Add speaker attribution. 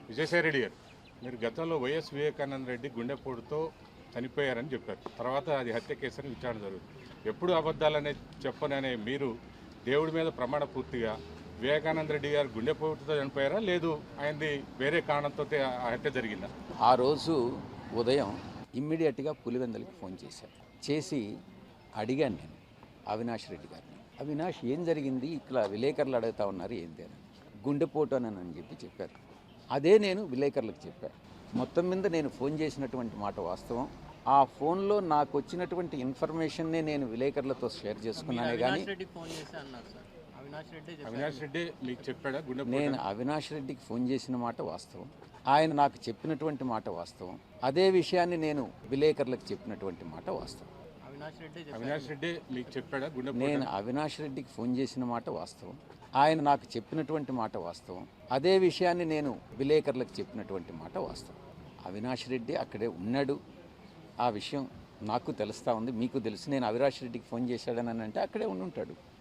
Speaker 1: విజయసాయి రెడ్డి గారు, మీరు గతంలో వైఎస్ వివేకానంద రెడ్డి గుండెపోటుతో చనిపోయారని చెప్పారు. తర్వాత అది హత్య కేసుని విచారణ జరుగుతుంది. ఎప్పుడు అబద్ధాలనే చెప్పననే మీరు దేవుడి మీద ప్రమాణ పూర్తిగా వివేకానంద రెడ్డి గారు గుండెపోటుతో చనిపోయారా, లేదు ఆయనది వేరే కారణంతో ఆ హత్య జరిగిందా?
Speaker 2: ఆ రోజు ఉదయం ఇమ్మీడియట్గా పులివెందులకి ఫోన్ చేసి అడిగాను నేను అవినాష్ రెడ్డి గారిని. అవినాష్, ఏం జరిగింది, ఇట్లా విలేకరులు అడుగుతా ఉన్నారు ఏంది అని. గుండెపోటు అని చెప్పారు. అదే నేను విలేకరులకు చెప్పాను. మొత్తం మీద నేను ఫోన్ చేసినటువంటి మాట వాస్తవం. ఆ ఫోన్లో నాకు వచ్చినటువంటి ఇన్ఫర్మేషన్నే నేను విలేకరులతో షేర్ చేసుకున్నానే కానీ
Speaker 1: అవినాష్ రెడ్డి మీకు చెప్పాడా
Speaker 2: నేను అవినాష్ రెడ్డికి ఫోన్ చేసిన మాట వాస్తవం. ఆయన నాకు చెప్పినటువంటి మాట వాస్తవం. అదే విషయాన్ని నేను విలేకరులకు చెప్పినటువంటి మాట వాస్తవం.
Speaker 1: అవినాష్ రెడ్డి మీకు చెప్పాడా
Speaker 2: నేను అవినాష్ రెడ్డికి ఫోన్ చేసిన మాట వాస్తవం. ఆయన నాకు చెప్పినటువంటి మాట వాస్తవం. అదే విషయాన్ని నేను విలేకరులకు చెప్పినటువంటి మాట వాస్తవం. అవినాష్ రెడ్డి అక్కడే ఉన్నాడు. ఆ విషయం నాకు తెలుస్తూ ఉంది, మీకు తెలుసు. నేను అవినాష్ రెడ్డికి ఫోన్ చేశాడని అంటే అక్కడే ఉండి ఉంటాడు.